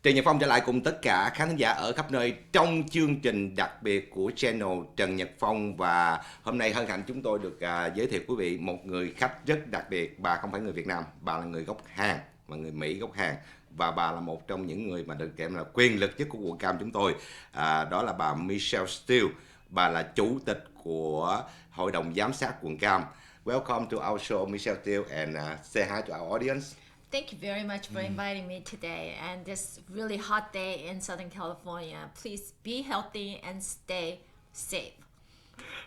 Trần Nhật Phong trở lại cùng tất cả khán thính giả ở khắp nơi trong chương trình đặc biệt của channel Trần Nhật Phong. Và hôm nay hân hạnh chúng tôi được giới thiệu quý vị một người khách rất đặc biệt. Bà không phải người Việt Nam, bà là người gốc Hàn, mà người Mỹ gốc Hàn. Và bà là một trong những người mà được kể là quyền lực nhất của quận Cam chúng tôi. Đó là bà Michelle Steele. Bà là chủ tịch của Hội đồng Giám sát quận Cam. Welcome to our show, Michelle Steele, and say hi to our audience. Thank you very much for inviting me today and this really hot day in Southern California. Please be healthy and stay safe.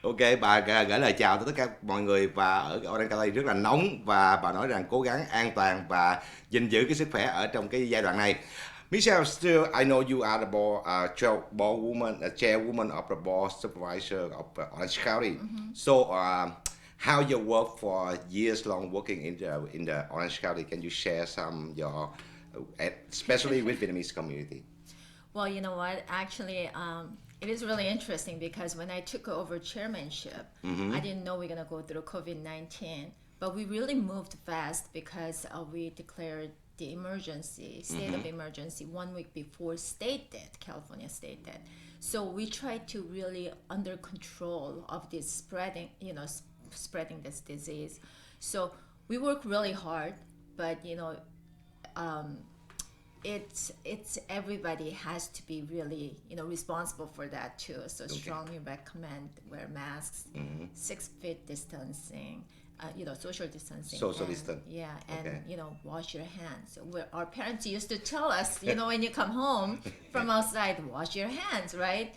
Ok, bà gửi lời chào tới tất cả mọi người và ở Orange County rất là nóng và bà nói rằng cố gắng an toàn và gìn giữ cái sức khỏe ở trong cái giai đoạn này. Michelle, still I know you are the board woman, chairwoman of the board supervisor of Orange County. So, how you work for years long working in the Orange County? Can you share some your, especially with Vietnamese community? Well, you know what? Actually, it is really interesting because when I took over chairmanship, I didn't know we are going to go through COVID-19, but we really moved fast because we declared the emergency, state of emergency 1 week before California state did. So we tried to really under control of this spreading, spreading this disease. So we work really hard, but it's everybody has to be really responsible for that too. So strongly recommend wear masks, 6 feet distancing, social distancing. Social and, distance. Yeah, and wash your hands. Our parents used to tell us, when you come home from outside, wash your hands, right?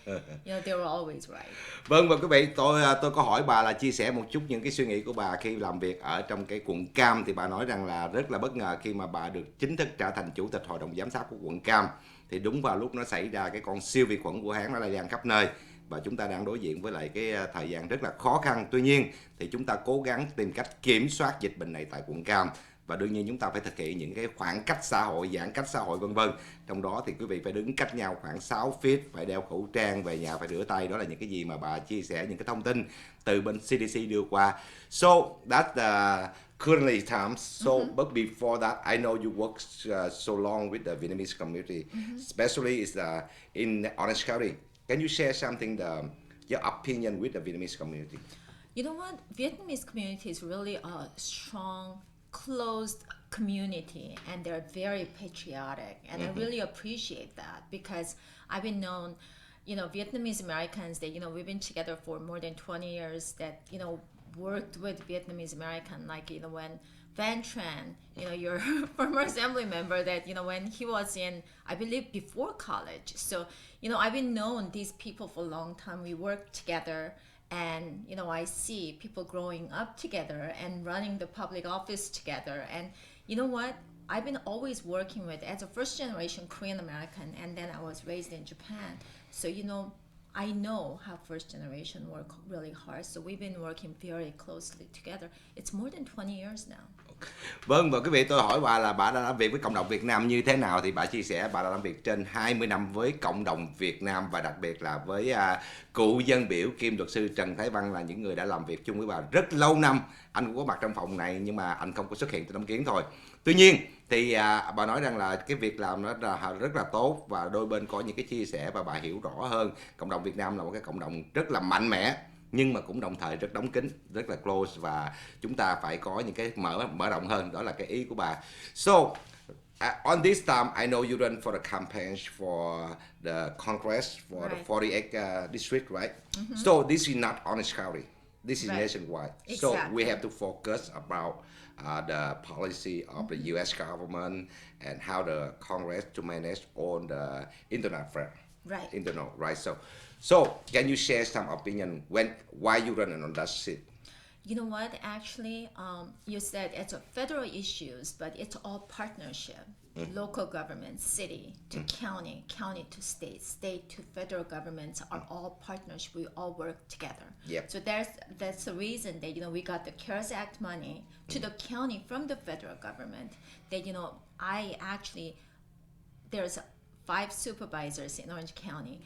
They were always right. Vâng, và quý vị, tôi có hỏi bà là chia sẻ một chút những cái suy nghĩ của bà khi làm việc ở trong cái quận Cam. Thì bà nói rằng là rất là bất ngờ khi mà bà được chính thức trở thành chủ tịch hội đồng giám sát của quận Cam. Thì đúng vào lúc nó xảy ra cái con siêu vi khuẩn của Hán nó lây lan khắp nơi. Và chúng ta đang đối diện với lại cái thời gian rất là khó khăn. Tuy nhiên thì chúng ta cố gắng tìm cách kiểm soát dịch bệnh này tại quận Cam. Và đương nhiên chúng ta phải thực hiện những cái khoảng cách xã hội, giãn cách xã hội vân vân. Trong đó thì quý vị phải đứng cách nhau khoảng 6 feet, phải đeo khẩu trang, về nhà phải rửa tay. Đó là những cái gì mà bà chia sẻ, những cái thông tin từ bên CDC đưa qua. So that currently times. So but before that, I know you work so long with the Vietnamese community, especially is in Orange County. Can you share something, your opinion with the Vietnamese community? You know what? Vietnamese community is really a strong, closed community, and they're very patriotic. And I really appreciate that because I've been known, Vietnamese Americans that, we've been together for more than 20 years that, worked with Vietnamese American, like, when Van Tran, your former assembly member, that, when he was in, I believe, before college. So, I've been known these people for a long time. We work together, and, I see people growing up together and running the public office together. And you know what? I've been always working with, as a first generation Korean American, and then I was raised in Japan. So, I know how first generation work really hard. So we've been working very closely together. It's more than 20 years now. Vâng, và quý vị, tôi hỏi bà là bà đã làm việc với cộng đồng Việt Nam như thế nào. Thì bà chia sẻ bà đã làm việc trên 20 năm với cộng đồng Việt Nam, và đặc biệt là với cựu dân biểu kiêm luật sư Trần Thái Văn, là những người đã làm việc chung với bà rất lâu năm. Anh cũng có mặt trong phòng này nhưng mà anh không có xuất hiện, tôi đóng kiến thôi. Tuy nhiên thì bà nói rằng là cái việc làm nó rất là tốt, và đôi bên có những cái chia sẻ và bà hiểu rõ hơn. Cộng đồng Việt Nam là một cái cộng đồng rất là mạnh mẽ, nhưng mà cũng đồng thời rất đóng kín, rất là close, và chúng ta phải có những cái mở rộng hơn. Đó là cái ý của bà. So on this time, I know you run for the campaign for the Congress for the 48 district, right? So this is not Orange County. This is nationwide. Exactly. So we have to focus about the policy of the U.S. government and how the Congress to manage on the internet fair. Right. Internet, right? So can you share some opinion why you run on that seat? You know what? Actually, you said it's a federal issues, but it's all partnership. Local government, city to county, county to state, state to federal governments are all partnership. We all work together. Yep. So that's the reason that we got the CARES Act money to the county from the federal government. That I actually there's 5 supervisors in Orange County.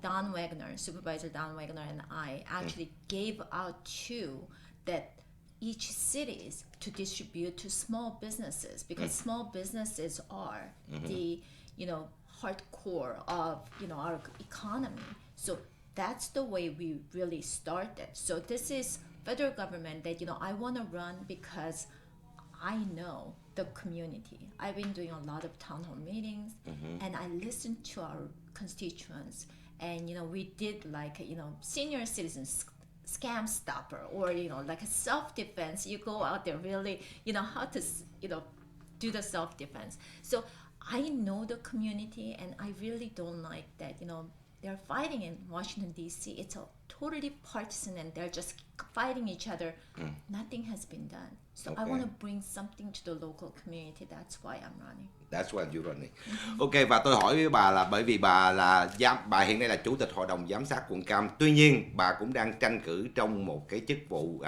Don Wagner, Supervisor Don Wagner, and I actually gave out to that each cities to distribute to small businesses, because small businesses are the hardcore of our economy. So that's the way we really started. So this is federal government that I want to run because I know the community. I've been doing a lot of town hall meetings, and I listen to our constituents. And we did like senior citizens scam stopper, or like a self defense. You go out there really how to do the self defense. So I know the community, and I really don't like that they're fighting in Washington D.C. It's a totally partisan, and they're just fighting each other. Nothing has been done. So I want to bring something to the local community. That's why I'm running. That's why you're running. Ok, và tôi hỏi với bà là bởi vì bà hiện nay là chủ tịch hội đồng giám sát quận Cam. Tuy nhiên bà cũng đang tranh cử trong một cái chức vụ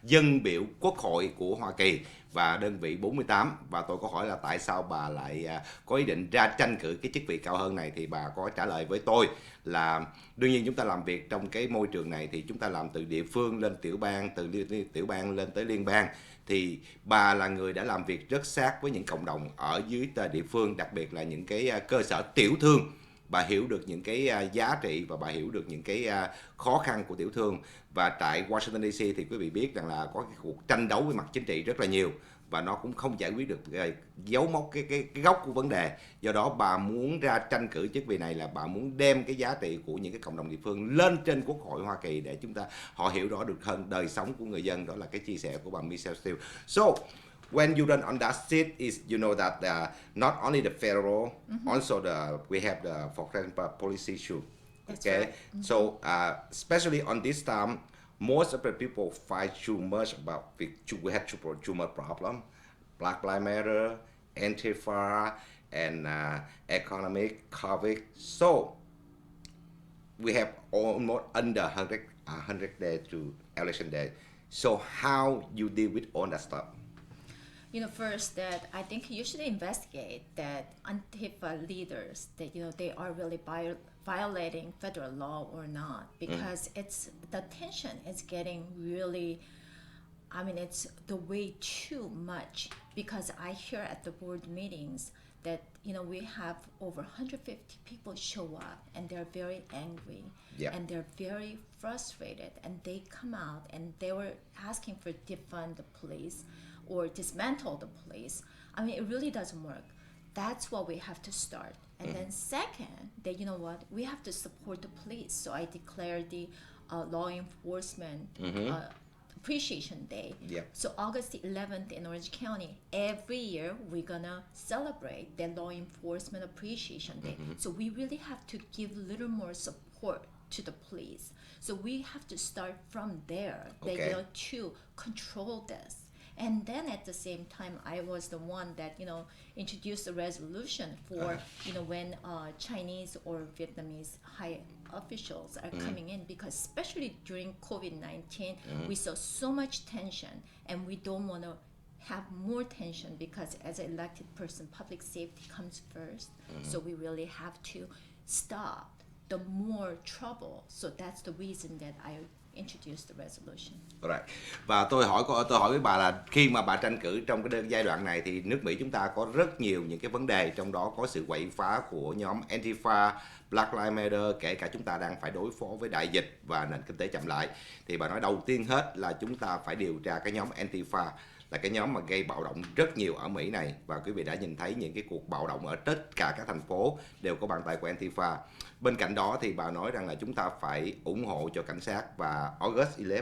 dân biểu quốc hội của Hoa Kỳ và đơn vị 48. Và tôi có hỏi là tại sao bà lại có ý định ra tranh cử cái chức vị cao hơn này, thì bà có trả lời với tôi là đương nhiên chúng ta làm việc trong cái môi trường này thì chúng ta làm từ địa phương lên tiểu bang, từ tiểu bang lên tới liên bang. Thì bà là người đã làm việc rất sát với những cộng đồng ở dưới địa phương, đặc biệt là những cái cơ sở tiểu thương. Bà hiểu được những cái giá trị và bà hiểu được những cái khó khăn của tiểu thương. Và tại Washington DC thì quý vị biết rằng là có cái cuộc tranh đấu với mặt chính trị rất là nhiều, và nó cũng không giải quyết được dấu mốc cái gốc của vấn đề. Do đó bà muốn ra tranh cử chức vị này là bà muốn đem cái giá trị của những cái cộng đồng địa phương lên trên Quốc hội Hoa Kỳ để họ hiểu rõ được hơn đời sống của người dân. Đó là cái chia sẻ của bà Michelle Steele. So when you run on that seat, is that not only the federal, also we have the, for example, police issue. Okay, so especially on this time, most of the people fight too much about we have too much problem, Black Lives Matter, Antifa, and economic COVID. So we have almost under 100 days to election day. So how you deal with all that stuff? First that I think you should investigate that Antifa leaders that they are really violating federal law or not, because it's the tension is getting really, it's the way too much, because I hear at the board meetings that we have over 150 people show up, and they're very angry, and they're very frustrated, and they come out and they were asking for defund the police or dismantle the police. It really doesn't work. That's what we have to start. And then second, that we have to support the police. So I declared the Law Enforcement Appreciation Day. So August 11th in Orange County, every year we're gonna celebrate the Law Enforcement Appreciation Day. So we really have to give a little more support to the police. So we have to start from there, to control this. And then at the same time, I was the one that introduced a resolution for when Chinese or Vietnamese high officials are coming in, because especially during COVID-19, we saw so much tension, and we don't want to have more tension, because as an elected person, public safety comes first. So we really have to stop the more trouble. So that's the reason that I introduce the resolution. Right. Và tôi hỏi với bà là khi mà bà tranh cử trong cái giai đoạn này thì nước Mỹ chúng ta có rất nhiều những cái vấn đề, trong đó có sự quậy phá của nhóm Antifa, Black Lives Matter, kể cả chúng ta đang phải đối phó với đại dịch và nền kinh tế chậm lại. Thì bà nói đầu tiên hết là chúng ta phải điều tra cái nhóm Antifa, là cái nhóm mà gây bạo động rất nhiều ở Mỹ này, và quý vị đã nhìn thấy những cái cuộc bạo động ở tất cả các thành phố đều có bàn tay của Antifa. Bên cạnh đó thì bà nói rằng là chúng ta phải ủng hộ cho cảnh sát và August 11,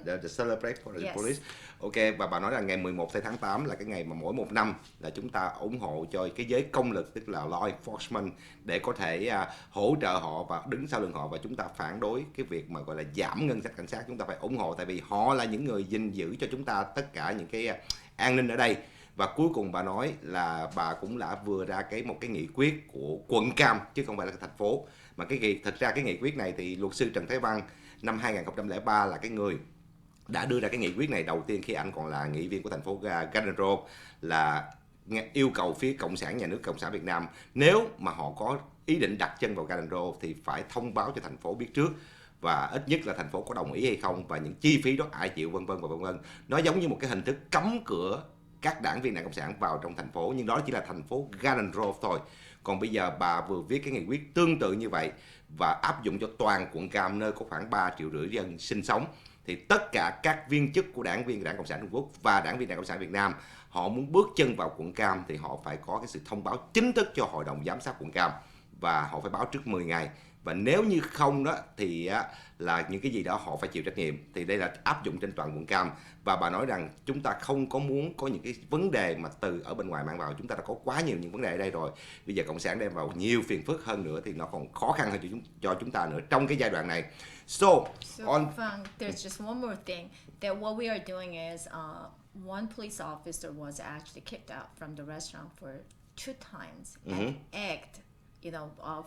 the celebrate for the police. Ok, và bà nói rằng ngày 11 tháng 8 là cái ngày mà mỗi một năm là chúng ta ủng hộ cho cái giới công lực, tức là law enforcement, để có thể hỗ trợ họ và đứng sau lưng họ, và chúng ta phản đối cái việc mà gọi là giảm ngân sách cảnh sát. Chúng ta phải ủng hộ, tại vì họ là những người gìn giữ cho chúng ta tất cả những cái an ninh ở đây. Và cuối cùng bà nói là bà cũng đã vừa ra một cái nghị quyết của quận Cam, chứ không phải là cái thành phố. Mà thật ra cái nghị quyết này thì luật sư Trần Thái Văn năm 2003 là cái người đã đưa ra cái nghị quyết này đầu tiên, khi anh còn là nghị viên của thành phố Garden Grove, là yêu cầu phía Cộng sản, nhà nước Cộng sản Việt Nam, nếu mà họ có ý định đặt chân vào Garden Grove thì phải thông báo cho thành phố biết trước, và ít nhất là thành phố có đồng ý hay không, và những chi phí đó ai chịu, vân vân và vân vân. Nó giống như một cái hình thức cấm cửa các đảng viên Đảng Cộng sản vào trong thành phố, nhưng đó chỉ là thành phố Garden Grove thôi. Còn bây giờ bà vừa viết cái nghị quyết tương tự như vậy và áp dụng cho toàn quận Cam, nơi có khoảng 3,5 triệu dân sinh sống, thì tất cả các viên chức của đảng viên Đảng Cộng sản Trung Quốc và đảng viên Đảng Cộng sản Việt Nam, họ muốn bước chân vào quận Cam thì họ phải có cái sự thông báo chính thức cho Hội đồng Giám sát quận Cam, và họ phải báo trước 10 ngày. Và nếu như không đó thì là những cái gì đó họ phải chịu trách nhiệm. Thì đây là áp dụng trên toàn quận Cam. Và bà nói rằng chúng ta không có muốn có những cái vấn đề mà từ ở bên ngoài mang vào. Chúng ta đã có quá nhiều những vấn đề ở đây rồi. Bây giờ Cộng sản đem vào nhiều phiền phức hơn nữa thì nó còn khó khăn hơn cho chúng ta nữa trong cái giai đoạn này. So Fang, there's just one more thing that what we are doing is one police officer was actually kicked out from the restaurant for 2 times and egged,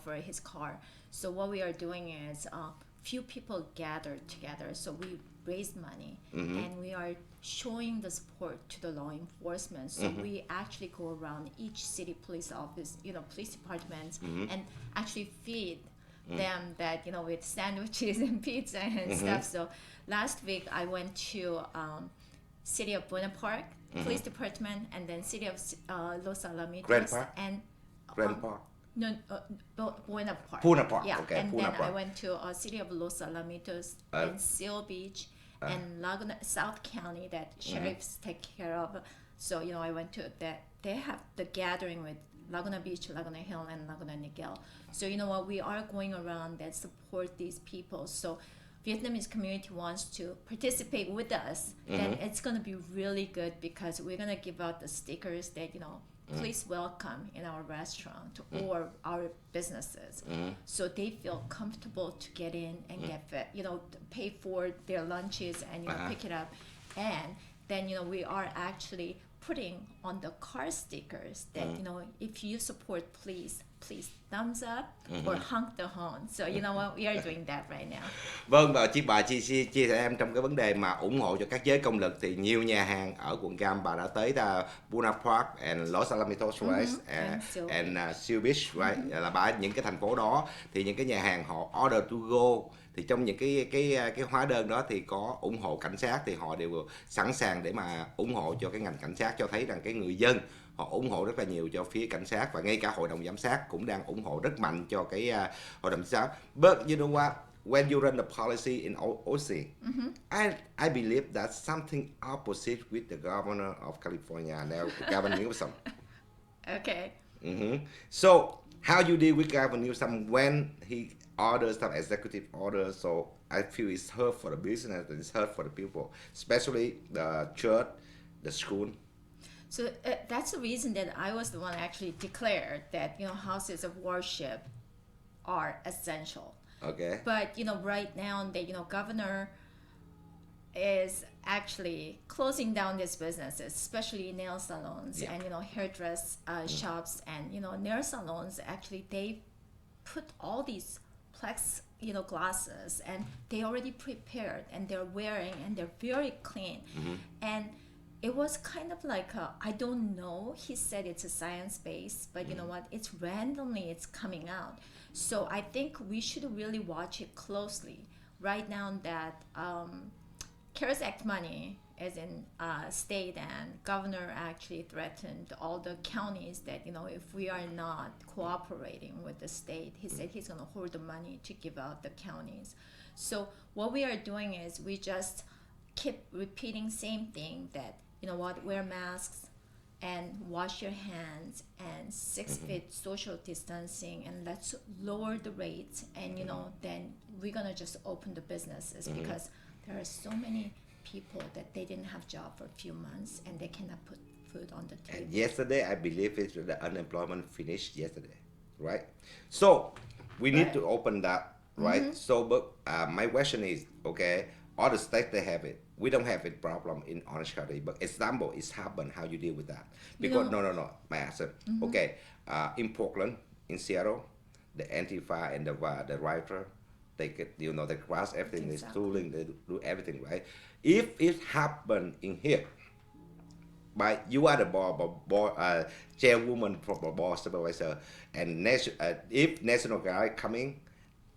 for his car. So what we are doing is few people gathered together. So we raised money and we are showing the support to the law enforcement. So we actually go around each city police office, police departments, and actually feed them that, with sandwiches and pizza and stuff. So last week I went to city of Buena Park police department, and then city of Los Alamitos and Grand Park. No, Buena Park. Buena Park, yeah. okay. And Buena then Park. I went to city of Los Alamitos and Seal Beach and Laguna South County that sheriffs take care of. So I went to that. They have the gathering with Laguna Beach, Laguna Hill, and Laguna Niguel. So what, we are going around that support these people. So Vietnamese community wants to participate with us, then it's going to be really good, because we're going to give out the stickers that please welcome in our restaurant or our businesses, so they feel comfortable to get in and get fed, pay for their lunches and pick it up. And then we are actually putting on the car stickers that if you support, please thumbs up or honk the horn. So what, we are doing that right now. Vâng, và bà chia sẻ em trong cái vấn đề mà ủng hộ cho các giới công lực, thì nhiều nhà hàng ở quận Cam bà đã tới là Buena Park and Los Alamitos, right? And Seal Beach, right? Là bà những cái thành phố đó thì những cái nhà hàng họ order to go, thì trong những cái hóa đơn đó thì có ủng hộ cảnh sát, thì họ đều sẵn sàng để mà ủng hộ cho cái ngành cảnh sát, cho thấy rằng cái người dân họ ủng hộ rất là nhiều cho phía cảnh sát, và ngay cả hội đồng giám sát cũng đang ủng hộ rất mạnh cho cái hội đồng giám sát. But you know what? When you run the policy in OC, I believe that's something opposite with the governor of California now, Gavin Newsom. Okay. So how you deal with Gavin Newsom when he orders some executive orders? So I feel it's hurt for the business and it's hurt for the people, especially the church, the school. So that's the reason that I was the one actually declared that houses of worship are essential. Okay. But right now the governor is actually closing down these businesses, especially nail salons and hairdress shops and nail salons. Actually, they put all these plex glasses, and they already prepared and they're wearing and they're very clean. And it was kind of like I don't know, he said it's a science based, but you know what, it's randomly it's coming out. So I think we should really watch it closely right now that CARES Act money is in state, and governor actually threatened all the counties that if we are not cooperating with the state, he said he's going to hold the money to give out the counties. So what we are doing is we just keep repeating same thing, that wear masks and wash your hands and 6 feet social distancing, and let's lower the rates, and then we're gonna just open the businesses, because there are so many people that they didn't have job for a few months and they cannot put food on the table. And yesterday, I believe the unemployment finished yesterday, right? So we need to open that, right? So, but my question is, okay, all the states they have it. We don't have a problem in Orange County, but example, it's happened. How you deal with that? Because no. My answer. Okay, in Portland, in Seattle, the Antifa and the writer, they get they crash everything, they stealing, they do everything, right? If it happened in here, but you are the chairwoman for the board supervisor, and if National Guard coming,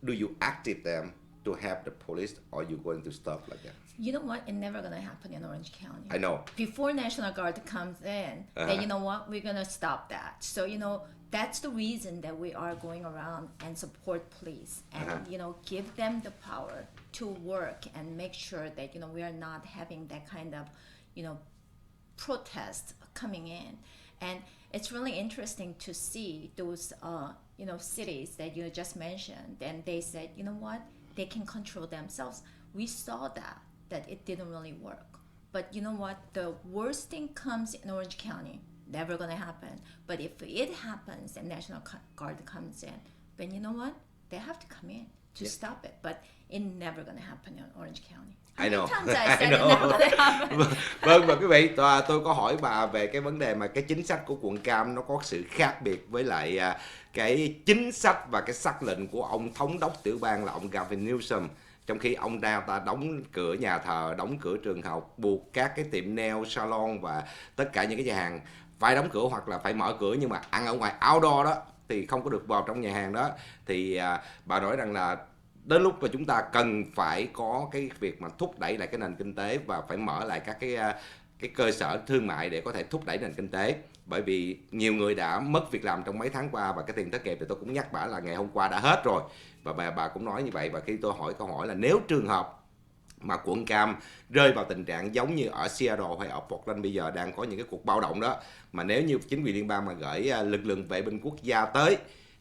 do you active them to have the police, or you going to stop like that? You know what? It's never gonna happen in Orange County. I know. Before National Guard comes in, then you know what? We're gonna stop that. So you know that's the reason that we are going around and support police and you know give them the power to work and make sure that you know we are not having that kind of you know protest coming in. And it's really interesting to see those you know cities that you just mentioned. And they said, you know what? They can control themselves. We saw that it didn't really work. But you know what? The worst thing comes in Orange County. Never gonna happen. But if it happens and National Guard comes in, then you know what? They have to come in to stop it. But it's never gonna happen in Orange County. I know. How many times I I said know. it never gonna happen? Vâng, và quý vị, tôi có hỏi bà về cái vấn đề mà cái chính sách của quận Cam nó có sự khác biệt với lại cái chính sách và cái sắc lệnh của ông thống đốc tiểu bang là ông Gavin Newsom. Trong khi ông ta đóng cửa nhà thờ, đóng cửa trường học, buộc các cái tiệm nail, salon và tất cả những cái nhà hàng phải đóng cửa hoặc là phải mở cửa, nhưng mà ăn ở ngoài outdoor đó thì không có được vào trong nhà hàng đó. Thì bà nói rằng là đến lúc mà chúng ta cần phải có cái việc mà thúc đẩy lại cái nền kinh tế và phải mở lại các cái cơ sở thương mại để có thể thúc đẩy nền kinh tế. Bởi vì nhiều người đã mất việc làm trong mấy tháng qua và cái tiền thất nghiệp thì tôi cũng nhắc bà là ngày hôm qua đã hết rồi. Và bà cũng nói như vậy. Và khi tôi hỏi câu hỏi là nếu trường hợp mà quận Cam rơi vào tình trạng giống như ở Seattle hay ở Portland bây giờ đang có những cái cuộc bạo động đó, mà nếu như chính quyền liên bang mà gửi lực lượng vệ binh quốc gia tới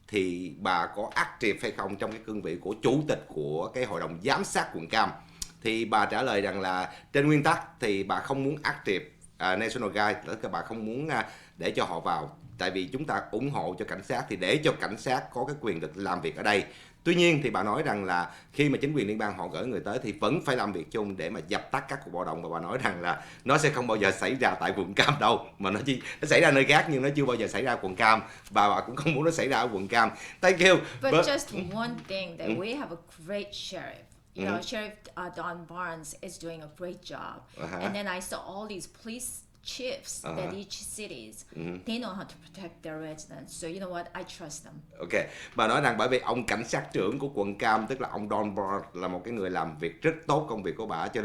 thì bà có active hay không trong cái cương vị của chủ tịch của cái hội đồng giám sát quận Cam? Thì bà trả lời rằng là trên nguyên tắc thì bà không muốn active National Guard, tức là bà không muốn để cho họ vào, tại vì chúng ta ủng hộ cho cảnh sát thì để cho cảnh sát có cái quyền được làm việc ở đây. Tuy nhiên thì bà nói rằng là khi mà chính quyền liên bang họ gửi người tới thì vẫn phải làm việc chung để mà dập tắt các cuộc bạo động. Và bà nói rằng là nó sẽ không bao giờ xảy ra tại quận Cam đâu, mà nó xảy ra nơi khác nhưng nó chưa bao giờ xảy ra quận Cam. Bà cũng không muốn nó xảy ra ở quận Cam. Thank you. But just one thing that we have a great sheriff. You know, Sheriff Don Barnes is doing a great job. And then I saw all these police chiefs that each cities, they know how to protect their residents. So you know what, I trust them. Ok, bà nói rằng bởi vì ông cảnh sát trưởng của quận Cam, tức là ông Don Barnes, là một cái người làm việc rất tốt công việc của bà, cho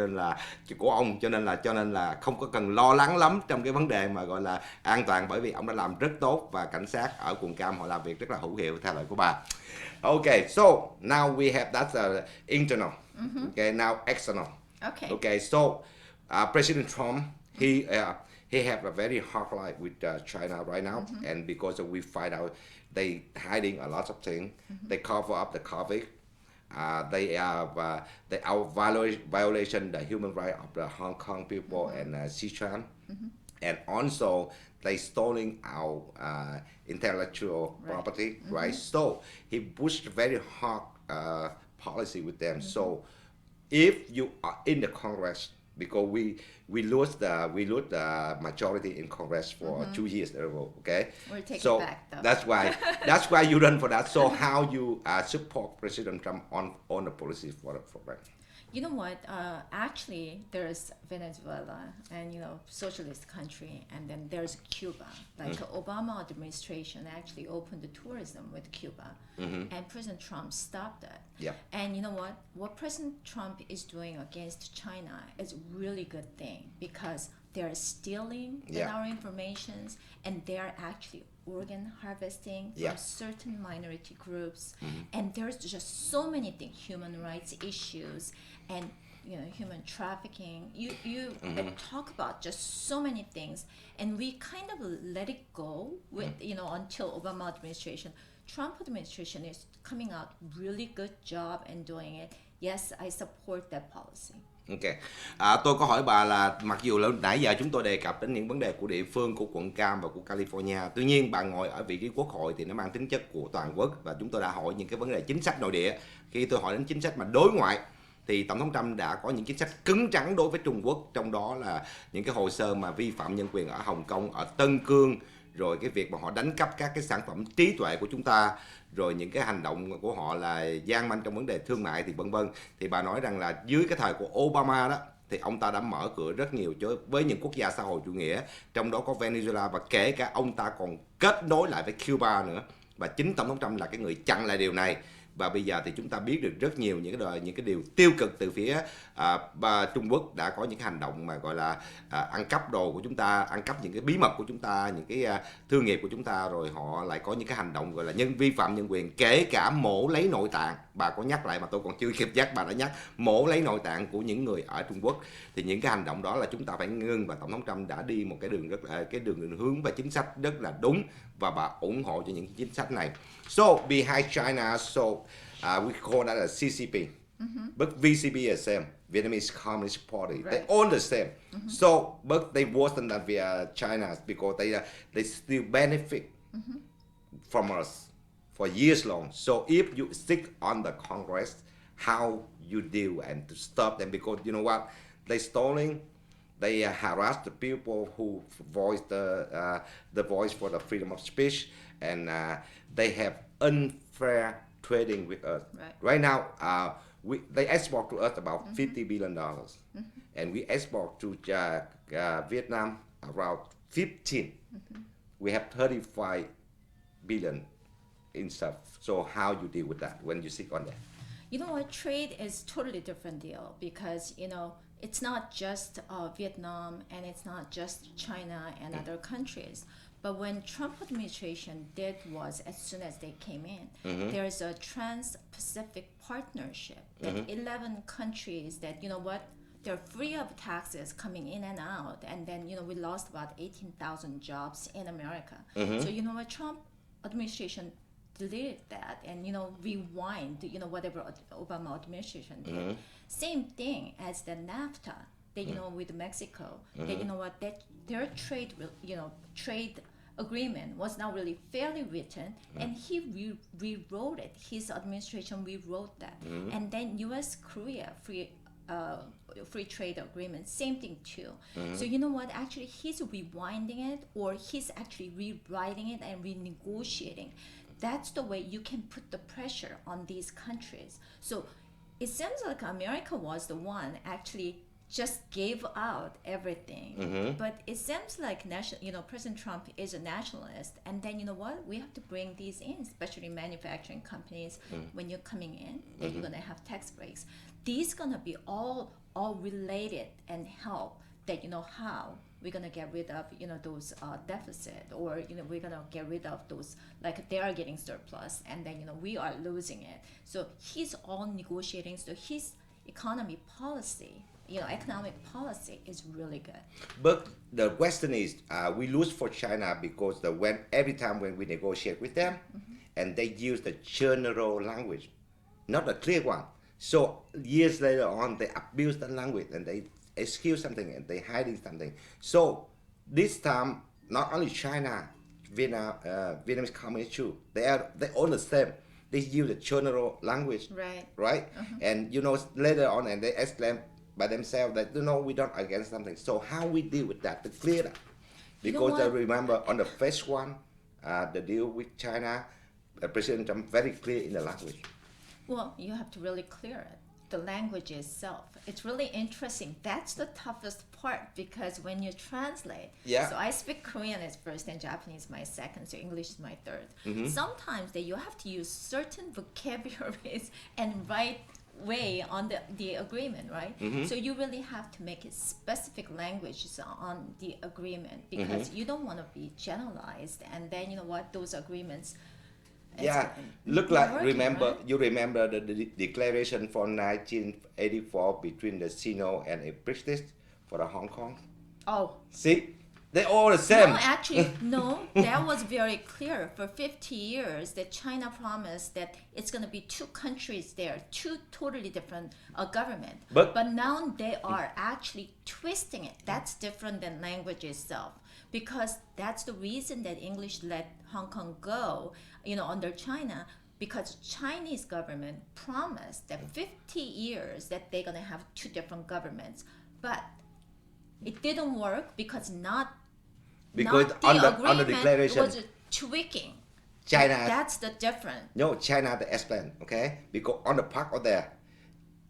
nên là không có cần lo lắng lắm trong cái vấn đề mà gọi là an toàn, bởi vì ông đã làm rất tốt và cảnh sát ở quận Cam họ làm việc rất là hữu hiệu theo lời của bà. Okay, so now we have that internal. Okay, now external. Okay, so President Trump, he have a very hard life with China right now, and because we find out they hiding a lot of things, they cover up the COVID, they violation the human right of the Hong Kong people and Sichuan, and also they stealing our intellectual property, right? So he pushed very hard policy with them. So if you are in the Congress, because we lose the majority in Congress for 2 years in a row, okay? We're taking so back though. that's why you run for that. So how you support President Trump on the policy for that? You know what? Actually, there's Venezuela and you know socialist country, and then there's Cuba. Like Obama administration actually opened the tourism with Cuba, and President Trump stopped that. Yeah. And you know what? What President Trump is doing against China is a really good thing because they're stealing our informations and they're actually organ harvesting from certain minority groups, and there's just so many things, human rights issues and you know human trafficking. You talk about just so many things, and we kind of let it go with you know until Obama administration. Trump administration is coming out really good job and doing it. Yes, I support that policy. Ok, tôi có hỏi bà là mặc dù là nãy giờ chúng tôi đề cập đến những vấn đề của địa phương, của quận Cam và của California, tuy nhiên bà ngồi ở vị trí quốc hội thì nó mang tính chất của toàn quốc, và chúng tôi đã hỏi những cái vấn đề chính sách nội địa. Khi tôi hỏi đến chính sách mà đối ngoại thì Tổng thống Trump đã có những chính sách cứng rắn đối với Trung Quốc, trong đó là những cái hồ sơ mà vi phạm nhân quyền ở Hồng Kông, ở Tân Cương, rồi cái việc mà họ đánh cắp các cái sản phẩm trí tuệ của chúng ta, rồi những cái hành động của họ là gian manh trong vấn đề thương mại thì vân vân. Thì bà nói rằng là dưới cái thời của Obama đó thì ông ta đã mở cửa rất nhiều với những quốc gia xã hội chủ nghĩa, trong đó có Venezuela, và kể cả ông ta còn kết nối lại với Cuba nữa. Và chính Tổng thống Trump là cái người chặn lại điều này. Và bây giờ thì chúng ta biết được rất nhiều những cái điều tiêu cực từ phía Trung Quốc đã có những cái hành động mà gọi là ăn cắp đồ của chúng ta, ăn cắp những cái bí mật của chúng ta, những cái thương nghiệp của chúng ta, rồi họ lại có những cái hành động gọi là vi phạm nhân quyền, kể cả mổ lấy nội tạng. Bà có nhắc lại mà tôi còn chưa kịp nhắc, bà đã nhắc mổ lấy nội tạng của những người ở Trung Quốc. Thì những cái hành động đó là chúng ta phải ngưng, và tổng thống Trump đã đi một cái đường đường hướng và chính sách rất là đúng, và bà ủng hộ cho những chính sách này. So behind China, we call that a CCP, but VCP is same, Vietnamese Communist Party. Right. They all the same. So but they worsen than China because they still benefit from us for years long. So if you stick on the Congress, how you deal and to stop them, because you know what, they stealing. They harass the people who voice the voice for the freedom of speech, and they have unfair trading with us. Right now, they export to us about $50 billion, and we export to Vietnam around 15. We have 35 billion in stuff. So how you deal with that when you sit on that? You know what, trade is totally different deal, because it's not just Vietnam, and it's not just China and other countries. But when Trump administration did was, as soon as they came in, there is a Trans-Pacific partnership that 11 countries that, they're free of taxes coming in and out. And then, we lost about 18,000 jobs in America. So, Trump administration deleted that and, rewind, whatever Obama administration did. Same thing as the NAFTA, that, with Mexico, that, their trade agreement was not really fairly written, and he rewrote it. His administration rewrote that. And then U.S.-Korea free trade agreement, same thing too. So you know what, actually he's rewinding it, or he's actually rewriting it and renegotiating. That's the way you can put the pressure on these countries. So it seems like America was the one actually just gave out everything. But it seems like President Trump is a nationalist, and then we have to bring these in, especially manufacturing companies. When you're coming in, then you're gonna have tax breaks. These gonna be all related and help that how we're gonna get rid of those deficit, or we're gonna get rid of those, like they are getting surplus, and then we are losing it. So he's all negotiating. So his economic policy is really good. But the question is, we lose for China because every time when we negotiate with them, and they use the general language, not a clear one. So years later on, they abuse the language and they excuse something and they hiding something. So this time, not only China, Vietnam, Vietnamese communist too, they all the same. They use the general language, right? And later on, and they explain by themselves that we don't against something. So how we deal with that to clear that? Because I remember on the first one, the deal with China, President Trump very clear in the language. Well, you have to really clear it. The language itself. It's really interesting. That's the toughest part, because when you translate, so I speak Korean as first and Japanese my second, so English is my third. Sometimes you have to use certain vocabularies and right way on the agreement, right? So you really have to make it specific languages on the agreement, because you don't want to be generalized, and then those agreements. Look like working, right? You remember the declaration from 1984 between the Sino and a British for the Hong Kong? Oh. See? They're all the same. No, actually, no. That was very clear. For 50 years, that China promised that it's going to be two countries there, two totally different government. But now they are actually twisting it. That's different than language itself. Because that's the reason that English let Hong Kong go, under China, because Chinese government promised that 50 years that they're going to have two different governments. But it didn't work because not the agreement, declaration, it was tweaking. China. That's the difference. No, China the explain, okay? Because on the part of there,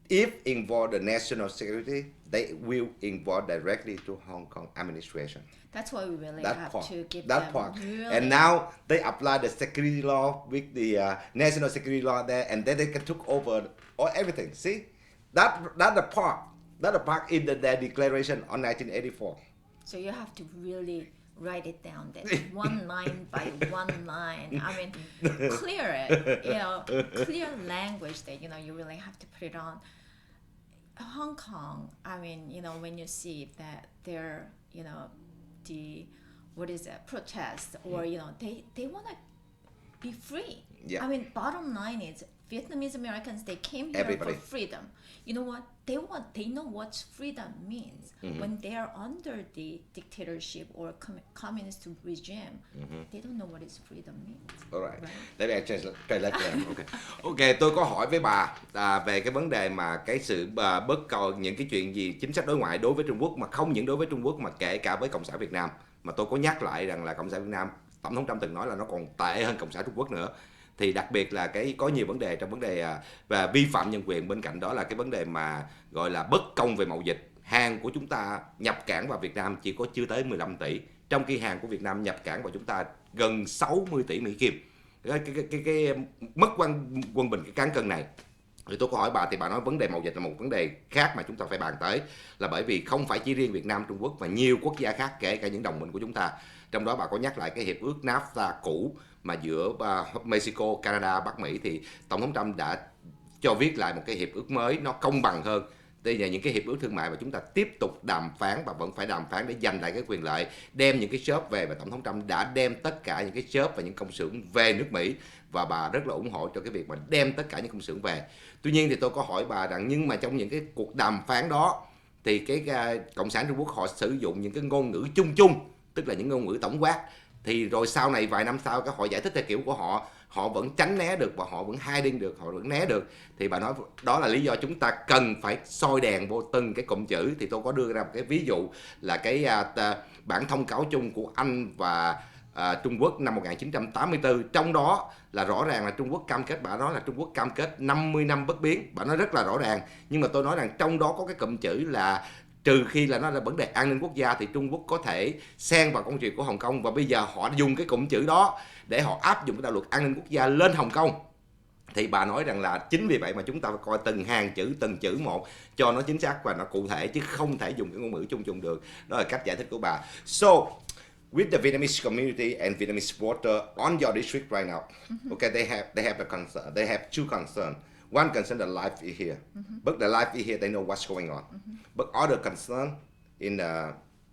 if involve the national security, they will involve directly to Hong Kong administration. That's why we really That have part, to give that them part. really. And now they apply the security law with the national security law there, and then they can took over all everything. See, that the part, that the part in their declaration on 1984. So you have to really write it down, that one line by one line. I mean, clear it, clear language that, you really have to put it on. Hong Kong, I mean, when you see that they're, the, what is it, protest, or, they want to be free. Yeah. I mean, bottom line is Vietnamese Americans, they came here Everybody. for freedom. You know what? They know what freedom means. When they are under the dictatorship or communist regime, they don't know what is freedom means. Alright. Right. Let me translate for them. Okay, tôi có hỏi với bà về cái vấn đề mà cái sự bất cầu những cái chuyện gì chính sách đối ngoại đối với Trung Quốc, mà không những đối với Trung Quốc mà kể cả với Cộng sản Việt Nam. Mà tôi có nhắc lại rằng là Cộng sản Việt Nam, Tổng thống Trump từng nói là nó còn tệ hơn Cộng sản Trung Quốc nữa. Thì đặc biệt là có nhiều vấn đề trong vấn đề và vi phạm nhân quyền, bên cạnh đó là cái vấn đề mà gọi là bất công về mậu dịch. Hàng của chúng ta nhập cảng vào Việt Nam chỉ có chưa tới 15 tỷ, trong khi hàng của Việt Nam nhập cảng vào chúng ta gần 60 tỷ Mỹ Kim. Cái mất quân bình cái cán cân này. Thì tôi có hỏi bà thì bà nói vấn đề mậu dịch là một vấn đề khác mà chúng ta phải bàn tới, là bởi vì không phải chỉ riêng Việt Nam, Trung Quốc mà nhiều quốc gia khác, kể cả những đồng minh của chúng ta. Trong đó bà có nhắc lại cái hiệp ước NAFTA cũ mà giữa Mexico, Canada, Bắc Mỹ, thì Tổng thống Trump đã cho viết lại một cái hiệp ước mới, nó công bằng hơn. Đây là những cái hiệp ước thương mại mà chúng ta tiếp tục đàm phán và vẫn phải đàm phán để giành lại cái quyền lợi, đem những cái shop về, và Tổng thống Trump đã đem tất cả những cái shop và những công xưởng về nước Mỹ, và bà rất là ủng hộ cho cái việc mà đem tất cả những công xưởng về. Tuy nhiên thì tôi có hỏi bà rằng nhưng mà trong những cái cuộc đàm phán đó thì cái Cộng sản Trung Quốc họ sử dụng những cái ngôn ngữ chung chung, tức là những ngôn ngữ tổng quát, thì rồi sau này vài năm sau họ giải thích theo kiểu của họ, họ vẫn tránh né được và họ vẫn hiding được, họ vẫn né được. Thì bà nói đó là lý do chúng ta cần phải soi đèn vô từng cái cụm chữ. Thì tôi có đưa ra một cái ví dụ là cái bản thông cáo chung của Anh và Trung Quốc năm 1984, trong đó là rõ ràng là Trung Quốc cam kết, bà nói là Trung Quốc cam kết 50 năm bất biến, bà nói rất là rõ ràng. Nhưng mà tôi nói rằng trong đó có cái cụm chữ là trừ khi là nó là vấn đề an ninh quốc gia thì Trung Quốc có thể xen vào công chuyện của Hồng Kông, và bây giờ họ dùng cái cụm chữ đó để họ áp dụng cái đạo luật an ninh quốc gia lên Hồng Kông. Thì bà nói rằng là chính vì vậy mà chúng ta phải coi từng hàng chữ, từng chữ một cho nó chính xác và nó cụ thể, chứ không thể dùng cái ngôn ngữ chung chung được. Đó là cách giải thích của bà. So, with the Vietnamese community and Vietnamese voter on your district right now, okay, they have a concern. They have two concerns. One concern, the life is here, but the life is here, they know what's going on. But other concern in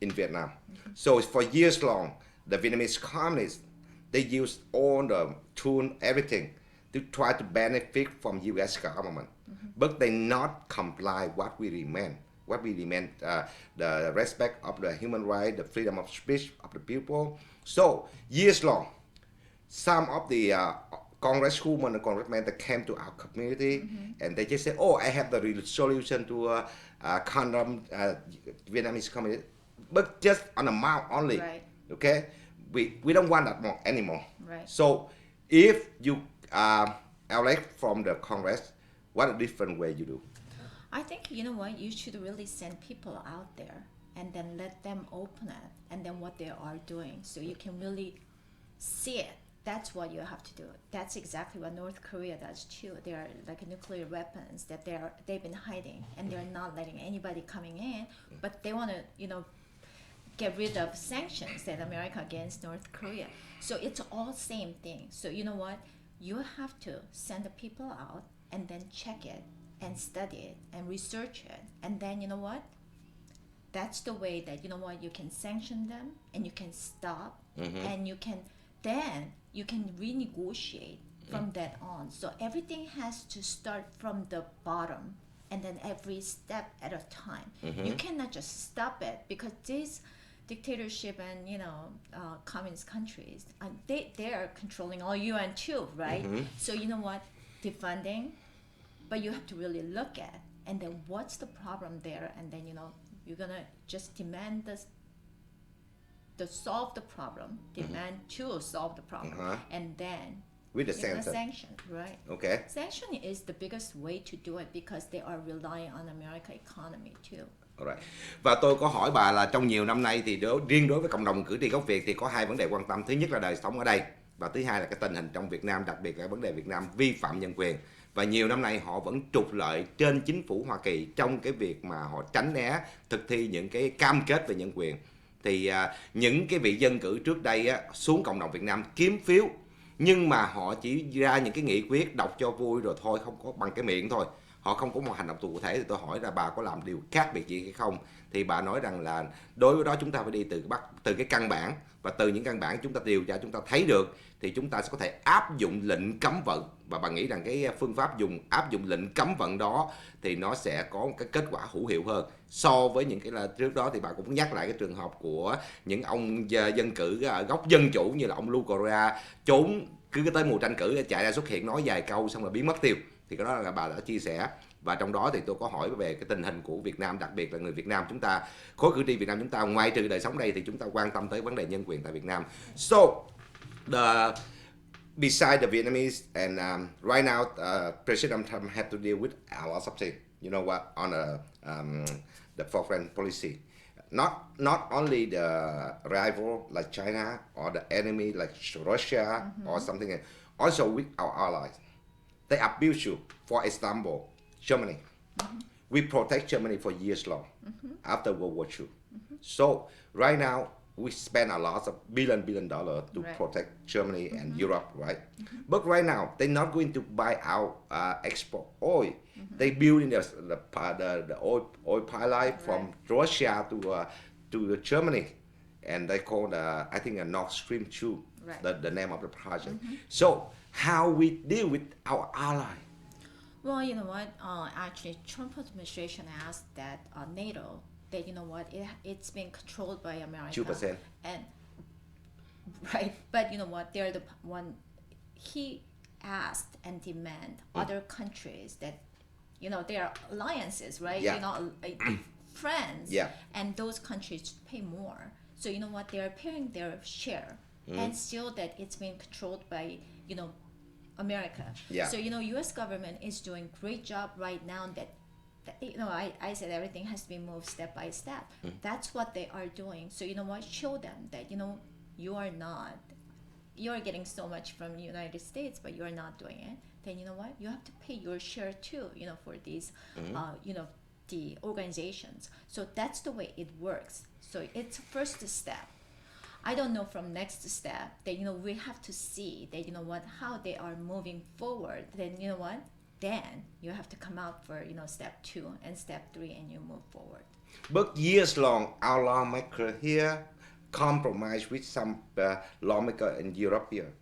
Vietnam. So for years long, the Vietnamese communists, they used all the tool, everything to try to benefit from U.S. government, but they not comply what we demand. What we demand, the respect of the human rights, the freedom of speech of the people. So years long, some of the congresswomen and congressmen that came to our community, and they just say, "Oh, I have the solution to condemn Vietnamese community," but just on a mouth only. Right. Okay, we don't want that more anymore. Right. So if you elect from the Congress, what a different way you do? I think, you know what, you should really send people out there and then let them open it and then what they are doing so you can really see it. That's what you have to do. That's exactly what North Korea does too. They are like nuclear weapons that they've been hiding, and they're not letting anybody coming in, but they want to, get rid of sanctions that America against North Korea. So it's all same thing. So you know what? You have to send the people out and then check it and study it and research it. And then you know what? That's the way that, you can sanction them and you can stop and you can renegotiate from that on. So everything has to start from the bottom and then every step at a time. You cannot just stop it because these dictatorship and communist countries, they are controlling all UN too, right? So you know what? Defunding, but you have to really look at and then what's the problem there, and then you're gonna just demand to solve the problem, demand to solve the problem, and then with the Because sanction. sanction, right? Okay. Sanction is the biggest way to do it because they are relying on American economy too. Alright. Và tôi có hỏi bà là trong nhiều năm nay thì riêng đối với cộng đồng cử tri gốc Việt thì có hai vấn đề quan tâm. Thứ nhất là đời sống ở đây, và thứ hai là cái tình hình trong Việt Nam, đặc biệt là vấn đề Việt Nam vi phạm nhân quyền. Và nhiều năm nay họ vẫn trục lợi trên chính phủ Hoa Kỳ trong cái việc mà họ tránh né thực thi những cái cam kết về nhân quyền. Thì những cái vị dân cử trước đây xuống cộng đồng Việt Nam kiếm phiếu, nhưng mà họ chỉ ra những cái nghị quyết đọc cho vui rồi thôi, không có bằng cái miệng thôi. Họ không có một hành động cụ thể. Thì tôi hỏi là bà có làm điều khác biệt gì hay không? Thì bà nói rằng là đối với đó chúng ta phải đi từ cái căn bản, và từ những căn bản chúng ta điều tra, chúng ta thấy được thì chúng ta sẽ có thể áp dụng lệnh cấm vận. Và bà nghĩ rằng cái phương pháp áp dụng lệnh cấm vận đó thì nó sẽ có một cái kết quả hữu hiệu hơn so với những cái là trước đó. Thì bà cũng nhắc lại cái trường hợp của những ông dân cử gốc dân chủ như là ông Korea trốn cứ tới mùa tranh cử chạy ra xuất hiện nói vài câu xong rồi biến mất tiêu. Thì cái đó là bà đã chia sẻ. Và trong đó thì tôi có hỏi về cái tình hình của Việt Nam, đặc biệt là người Việt Nam chúng ta, khối cử tri Việt Nam chúng ta, ngoài trừ đời sống đây thì chúng ta quan tâm tới vấn đề nhân quyền tại Việt Nam. So beside the Vietnamese and right now President Trump had to deal with a lot of things, you know what, on the foreign policy. Not only the rival like China or the enemy like Russia or something else, also with our allies. They abuse you. For example, Germany. We protect Germany for years long after World War II. So right now we spend a lot of billion dollars to protect Germany and Europe, right? But right now they're not going to buy our export oil. They building the oil pipeline from Russia to Germany, and they call I think a Nord Stream 2, the name of the project. So how we deal with our ally? Well, you know what? Actually, Trump administration asked that NATO, that you know what, it's been controlled by America. 2%. And right, but you know what? They're the one. He asked and demand other countries that, you know, they are alliances, right? Yeah. You know, friends. Yeah. And those countries pay more. So you know what? They are paying their share, and still that it's being controlled by, you know, America. Yeah. So you know, U.S. government is doing great job right now. That you know, I said everything has to be moved step by step. That's what they are doing. So you know what? Show them that you know you are not. You are getting so much from the United States, but you are not doing it. Then you know what? You have to pay your share too. You know, for these, you know, the organizations. So that's the way it works. So it's first step. I don't know from next step that you know we have to see that you know what how they are moving forward. Then you know what, then you have to come out for you know step 2 and step 3 and you move forward. But years long, our lawmaker here compromise with some lawmaker in Europe here,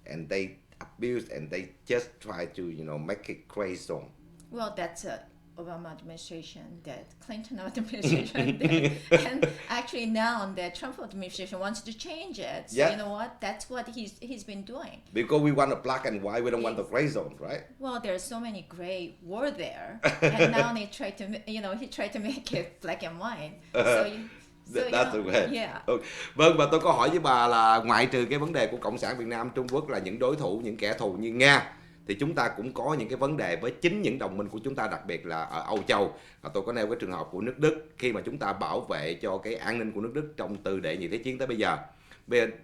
and they abuse and they just try to you know make it gray zone. Well, that's a Obama administration, that Clinton administration did. And actually now the Trump administration wants to change it. So you know what? That's what he's been doing. Because we want a black and white, we don't want the gray zone, right? Well, there's so many gray war there, and now they try to he tried to make it black and white. That's the way. Yeah. Vâng, và tôi có hỏi với bà là ngoại trừ cái vấn đề của Cộng sản Việt Nam, Trung Quốc là những đối thủ, những kẻ thù như Nga, thì chúng ta cũng có những cái vấn đề với chính những đồng minh của chúng ta, đặc biệt là ở Âu Châu. Tôi có nêu cái trường hợp của nước Đức, khi mà chúng ta bảo vệ cho cái an ninh của nước Đức trong từ đệ nhị thế chiến tới bây giờ,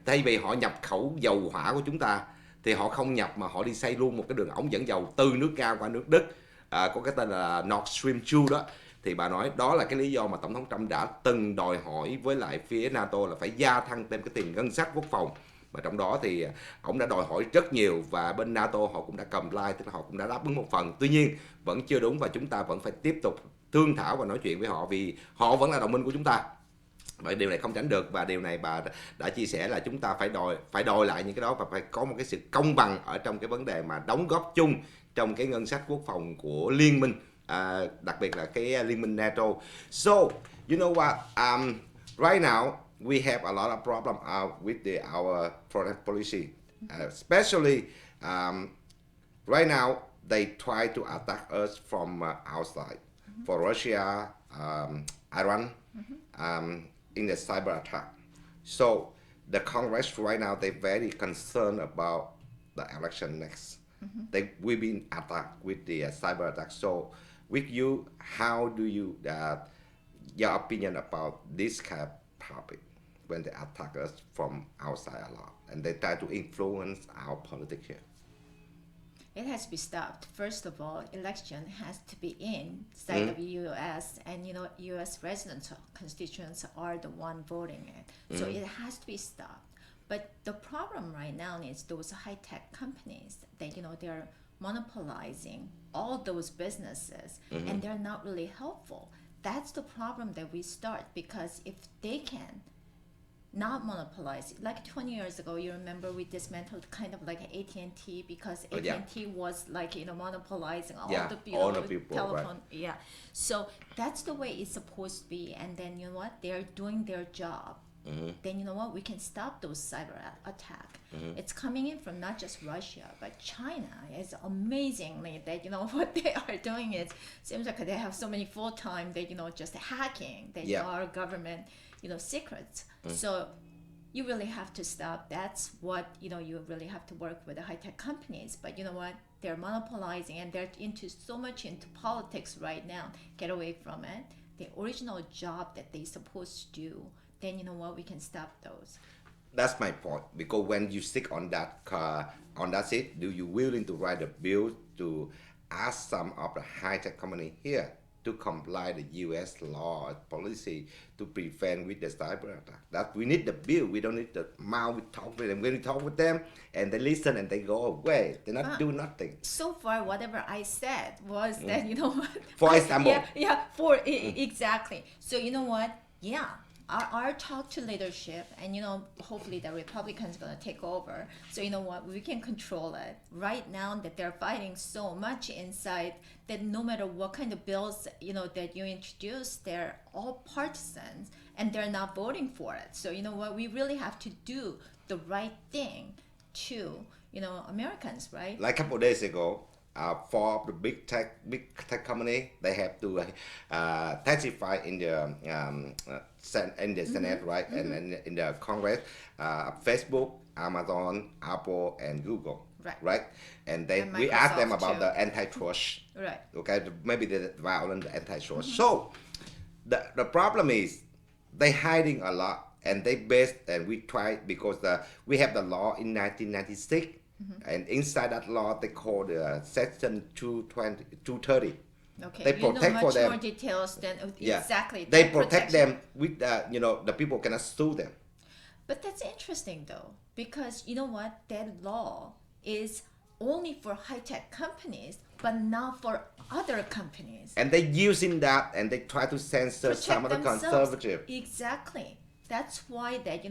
thay vì họ nhập khẩu dầu hỏa của chúng ta thì họ không nhập mà họ đi xây luôn một cái đường ống dẫn dầu từ nước Nga qua nước Đức, có cái tên là Nord Stream 2 đó. Thì bà nói đó là cái lý do mà Tổng thống Trump đã từng đòi hỏi với lại phía NATO là phải gia tăng thêm cái tiền ngân sách quốc phòng. Và trong đó thì ông đã đòi hỏi rất nhiều, và bên NATO họ cũng đã comply, tức là họ cũng đã đáp ứng một phần. Tuy nhiên vẫn chưa đúng, và chúng ta vẫn phải tiếp tục thương thảo và nói chuyện với họ, vì họ vẫn là đồng minh của chúng ta. Vậy điều này không tránh được, và điều này bà đã chia sẻ là chúng ta phải đòi lại những cái đó, và phải có một cái sự công bằng ở trong cái vấn đề mà đóng góp chung trong cái ngân sách quốc phòng của liên minh, đặc biệt là cái liên minh NATO. So you know what, right now we have a lot of problem with our foreign policy, especially right now they try to attack us from outside. For Russia, Iran, in the cyber attack. So the Congress right now, they're very concerned about the election next. We've been attacked with the cyber attack. So with you, how do you your opinion about this kind of topic when they attack us from outside a lot and they try to influence our politics here? It has to be stopped. First of all, election has to be inside of U.S. and U.S. residents, constituents are the one voting it. So it has to be stopped. But the problem right now is those high-tech companies that they're monopolizing all those businesses, and they're not really helpful. That's the problem that we start, because if they can not monopolize, like 20 years ago, you remember we dismantled kind of like AT&T because AT&T was like monopolizing all the people, telephone. Right. Yeah, so that's the way it's supposed to be. And then they're doing their job. Then we can stop those cyber attack. It's coming in from not just Russia but China. It's amazingly that what they are doing. It seems like they have so many full-time that just hacking our government secrets. So you really have to stop. That's what you really have to work with the high-tech companies. But they're monopolizing, and they're so much into politics right now. Get away from it. The original job that they're supposed to do, then we can stop those. That's my point, because when you stick on that seat, do you willing to write a bill to ask some of the high-tech company here to comply the U.S. law policy to prevent with the cyber attack? That we need the bill. We don't need the mouth. We talk with them. When we talk with them, and they listen and they go away. They not do nothing. So far, whatever I said was that For example. Exactly. So Yeah. Our talk to leadership, and hopefully the Republicans going to take over. So we can control it. Right now that they're fighting so much inside that no matter what kind of bills that you introduce, they're all partisans and they're not voting for it. So we really have to do the right thing to Americans, right? Like a couple of days ago, four of the big tech company, they have to testify in the Senate, right, and in the Congress. Facebook, Amazon, Apple, and Google, right? And we asked them about the antitrust, right? Okay, maybe the violent antitrust. So the problem is they hiding a lot, and we tried because we have the law in 1996. And inside that law, they call the Section 230. Okay, they protect much for them more details than exactly. They protect them with the people cannot sue them. But that's interesting though, because that law is only for high-tech companies, but not for other companies. And they using that, and they try to censor some of the conservative. Exactly. That's why that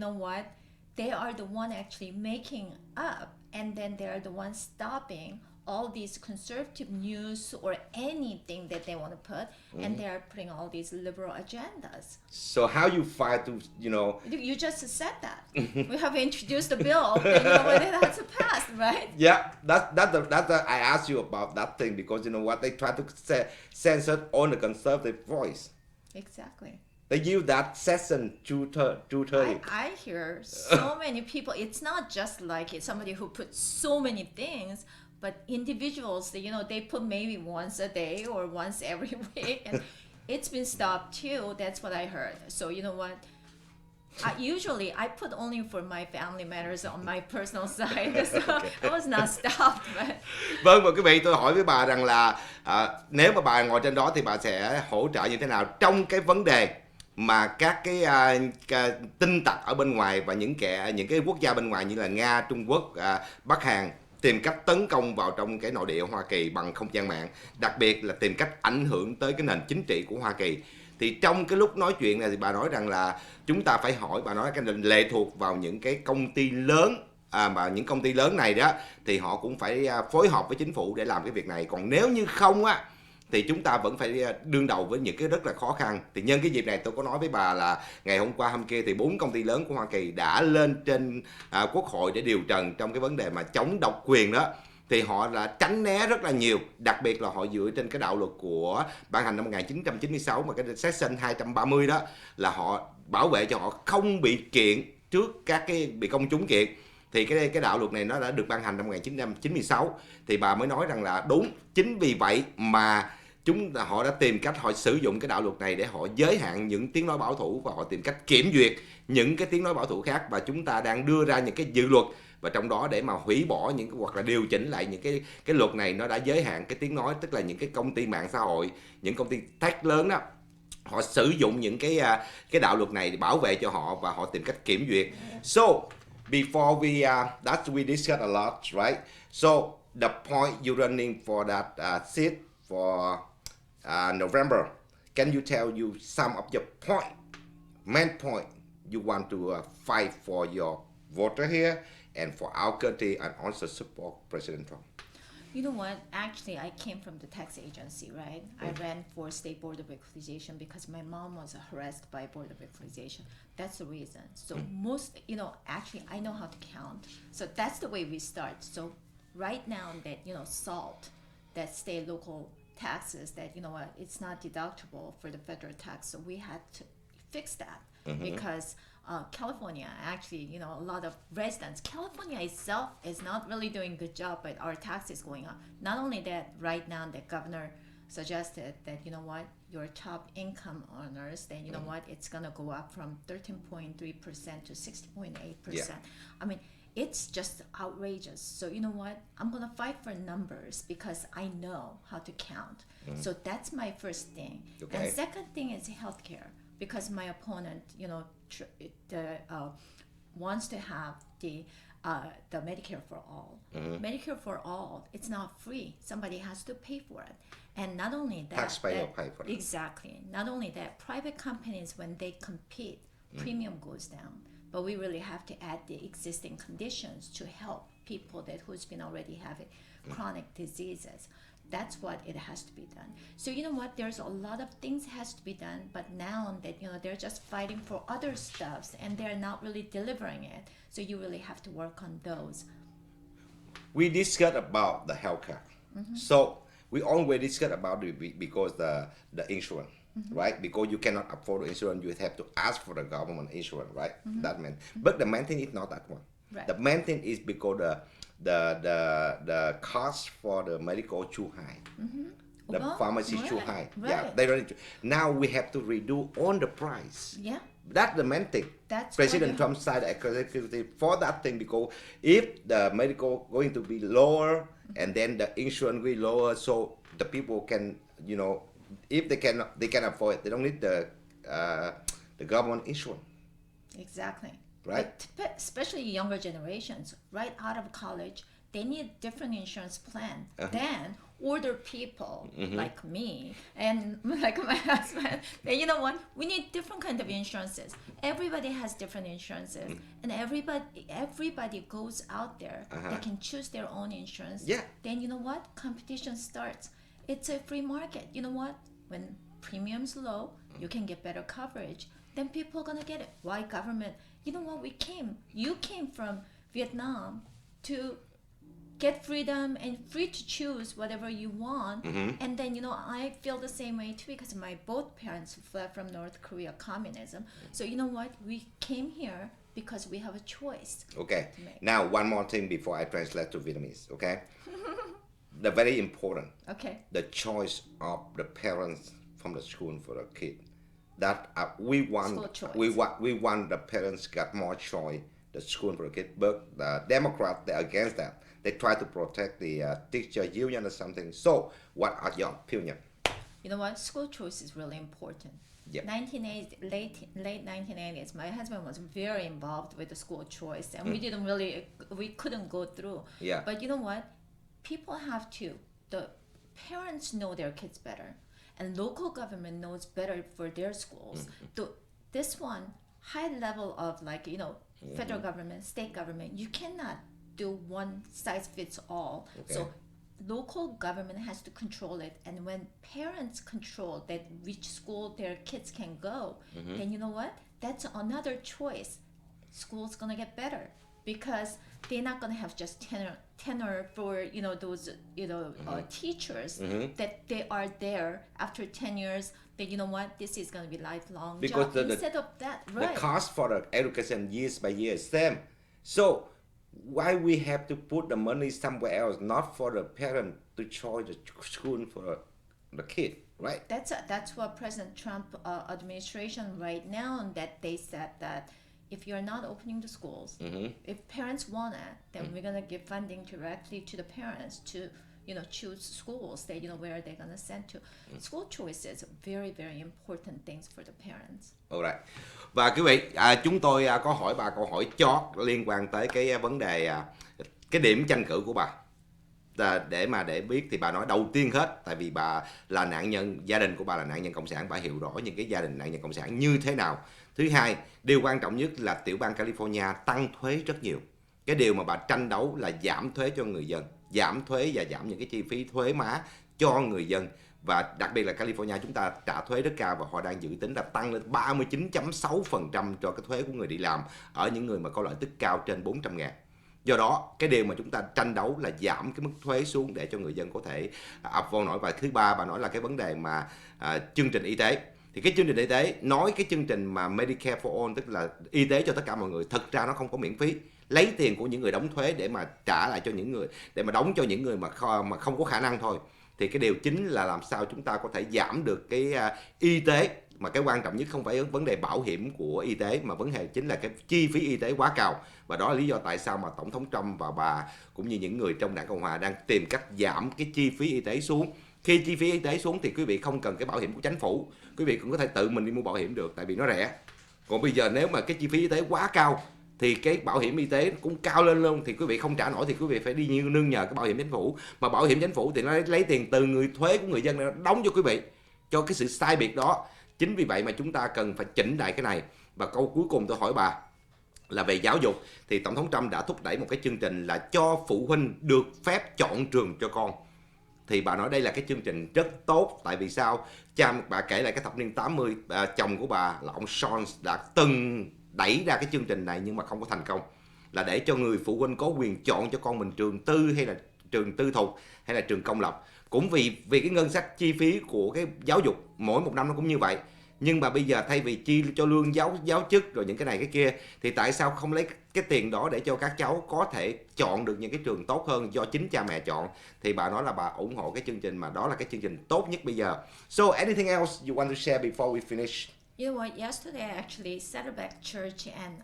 they are the one actually making up, and then they're the ones stopping all these conservative news or anything that they want to put, and they're putting all these liberal agendas. So how you fight to You just said that. We have introduced a bill that when it has to pass, right? Yeah, that's I asked you about that thing, because they try to censor all the conservative voice. Exactly. They use that Section 230. I hear so many people. It's not just like somebody who puts so many things, but individuals, they put maybe once a day or once every week, and it's been stopped too. That's what I heard. So usually I put only for my family matters on my personal side, so it was not stopped. But... Vâng, và quý vị, tôi hỏi với bà rằng là nếu mà bà ngồi trên đó thì bà sẽ hỗ trợ như thế nào trong cái vấn đề mà các cái tin tặc ở bên ngoài và những cái quốc gia bên ngoài như là Nga, Trung Quốc, Bắc Hàn tìm cách tấn công vào trong cái nội địa Hoa Kỳ bằng không gian mạng, đặc biệt là tìm cách ảnh hưởng tới cái nền chính trị của Hoa Kỳ. Thì trong cái lúc nói chuyện này thì bà nói rằng là chúng ta phải hỏi, bà nói cái lệ thuộc vào những cái công ty lớn, mà những công ty lớn này đó thì họ cũng phải phối hợp với chính phủ để làm cái việc này. Còn nếu như không á thì chúng ta vẫn phải đương đầu với những cái rất là khó khăn. Thì nhân cái dịp này tôi có nói với bà là ngày hôm qua hôm kia thì 4 công ty lớn của Hoa Kỳ đã lên trên Quốc hội để điều trần trong cái vấn đề mà chống độc quyền đó. Thì họ là tránh né rất là nhiều, đặc biệt là họ dựa trên cái đạo luật của ban hành năm 1996 mà cái Section 230 đó, là họ bảo vệ cho họ không bị kiện trước các cái bị công chúng kiện. thì cái đạo luật này nó đã được ban hành năm 1996, thì bà mới nói rằng là đúng, chính vì vậy mà họ đã tìm cách họ sử dụng cái đạo luật này để họ giới hạn những tiếng nói bảo thủ, và họ tìm cách kiểm duyệt những cái tiếng nói bảo thủ khác, và chúng ta đang đưa ra những cái dự luật và trong đó để mà hủy bỏ những hoặc là điều chỉnh lại những cái luật này, nó đã giới hạn cái tiếng nói, tức là những cái công ty mạng xã hội, những công ty tech lớn đó, họ sử dụng những cái đạo luật này để bảo vệ cho họ và họ tìm cách kiểm duyệt. So before we discussed a lot, right? So the point you're running for that seat for November, can you tell you some of your main point you want to fight for your voter here and for our country, and also support President Trump? You know what? Actually, I came from the tax agency, right? I ran for state board of equalization because my mom was harassed by board of equalization. That's the reason. So most, actually, I know how to count. So that's the way we start. So right now that, SALT, that state local taxes, that, it's not deductible for the federal tax. So we had to fix that because California, actually, a lot of residents, California itself is not really doing a good job, but our tax is going up. Not only that, right now the governor suggested that, your top income earners, then, it's going to go up from 13.3% to 60.8%. I mean, it's just outrageous. So I'm going to fight for numbers because I know how to count. So that's my first thing. Okay. And second thing is healthcare, because my opponent, wants to have the Medicare for all. Medicare for all, it's not free. Somebody has to pay for it. And not only that, taxpayer pay for it. Exactly. Not only that, private companies, when they compete, premium goes down. But we really have to add the existing conditions to help people who's been already having chronic diseases. That's what it has to be done. So there's a lot of things has to be done, but now that they're just fighting for other stuffs and they're not really delivering it. So you really have to work on those. We discussed about the healthcare. So we always discussed about it because the insurance, right? Because you cannot afford the insurance, you have to ask for the government insurance, right? That meant. But the main thing is not that one. Right. The main thing is because the cost for the medical too high. The pharmacy too high. Right. Yeah, they don't. Now we have to redo on the price. Yeah. That's the main thing. That's President Trump signed executive for that thing, because if the medical going to be lower and then the insurance will be lower, so the people can, if they can afford it, they don't need the government insurance. Exactly. Right. But especially younger generations, right out of college, they need different insurance plan than older people like me and like my husband. And we need different kind of insurances. Everybody has different insurances, and everybody goes out there. They can choose their own insurance. Yeah. Then competition starts. It's a free market. When premiums low, you can get better coverage. Then people are gonna get it. Why government? You came from Vietnam to get freedom and free to choose whatever you want. And then, I feel the same way too, because my both parents fled from North Korea communism. So we came here because we have a choice. Okay. to make. Now one more thing before I translate to Vietnamese. Okay. The very important. Okay. The choice of the parents from the school for the kid. That we want the parents got more choice the school for the kid, but the Democrats, they're against that. They try to protect the teacher union or something. So what are your opinion? School choice is really important. Yep. Late 1980s, my husband was very involved with the school choice, and we couldn't go through. Yeah. But people have to, the parents know their kids better, and local government knows better for their schools. This one, high level of federal government, state government, you cannot do one size fits all. Okay. So local government has to control it, and when parents control that which school their kids can go, then that's another choice. School's gonna get better because they're not gonna have just tenor for those teachers that they are there after 10 years. That this is gonna be lifelong Because job. Instead of that, right? The cost for the education years by year is same. So why we have to put the money somewhere else, not for the parent to choose the school for the kid, right? That's what President Trump administration right now, and that they said that if you're not opening the schools, if parents want it, then we're gonna give funding directly to the parents to choose schools that where they're gonna send to. School choice is very very important things for the parents. Alright. Và quý vị, chúng tôi có hỏi bà câu hỏi chót liên quan tới cái vấn đề cái điểm tranh cử của bà. Để biết thì bà nói đầu tiên hết, tại vì bà là nạn nhân, gia đình của bà là nạn nhân cộng sản, bà hiểu rõ những cái gia đình nạn nhân cộng sản như thế nào. Thứ hai, điều quan trọng nhất là tiểu bang California tăng thuế rất nhiều. Cái điều mà bà tranh đấu là giảm thuế cho người dân, giảm thuế và giảm những cái chi phí thuế má cho người dân. Và đặc biệt là California chúng ta trả thuế rất cao, và họ đang dự tính là tăng lên 39.6% cho cái thuế của người đi làm ở những người mà có lợi tức cao trên 400.000. Do đó, cái điều mà chúng ta tranh đấu là giảm cái mức thuế xuống để cho người dân có thể vô nổi. Và thứ ba, bà nói là cái vấn đề mà chương trình y tế. Thì cái chương trình y tế, nói cái chương trình mà Medicare for All, tức là y tế cho tất cả mọi người, thực ra nó không có miễn phí. Lấy tiền của những người đóng thuế để mà trả lại cho những người, để mà đóng cho những người mà không có khả năng thôi. Thì cái điều chính là làm sao chúng ta có thể giảm được cái y tế, mà cái quan trọng nhất không phải vấn đề bảo hiểm của y tế, mà vấn đề chính là cái chi phí y tế quá cao. Và đó là lý do tại sao mà Tổng thống Trump và bà cũng như những người trong đảng Cộng hòa đang tìm cách giảm cái chi phí y tế xuống. Khi chi phí y tế xuống thì quý vị không cần cái bảo hiểm của chính phủ, quý vị cũng có thể tự mình đi mua bảo hiểm được, tại vì nó rẻ. Còn bây giờ nếu mà cái chi phí y tế quá cao thì cái bảo hiểm y tế cũng cao lên luôn, thì quý vị không trả nổi thì quý vị phải đi nương nhờ cái bảo hiểm chính phủ. Mà bảo hiểm chính phủ thì nó lấy tiền từ người thuế của người dân để đóng cho quý vị, cho cái sự sai biệt đó. Chính vì vậy mà chúng ta cần phải chỉnh lại cái này. Và câu cuối cùng tôi hỏi bà là về giáo dục, thì Tổng thống Trump đã thúc đẩy một cái chương trình là cho phụ huynh được phép chọn trường cho con. Thì bà nói đây là cái chương trình rất tốt. Tại vì sao? Bà kể lại cái thập niên 80, chồng của bà là ông Sean đã từng đẩy ra cái chương trình này nhưng mà không có thành công, là để cho người phụ huynh có quyền chọn cho con mình trường tư hay là trường tư thục hay là trường công lập. Cũng vì cái ngân sách chi phí của cái giáo dục mỗi một năm nó cũng như vậy. Nhưng mà bây giờ thay vì chi cho lương giáo chức rồi những cái này cái kia, thì tại sao không lấy cái tiền đó để cho các cháu có thể chọn được những cái trường tốt hơn do chính cha mẹ chọn. Thì bà nói là bà ủng hộ cái chương trình mà đó là cái chương trình tốt nhất bây giờ. So anything else you want to share before we finish? You know what? Yesterday, actually, Saddleback Church and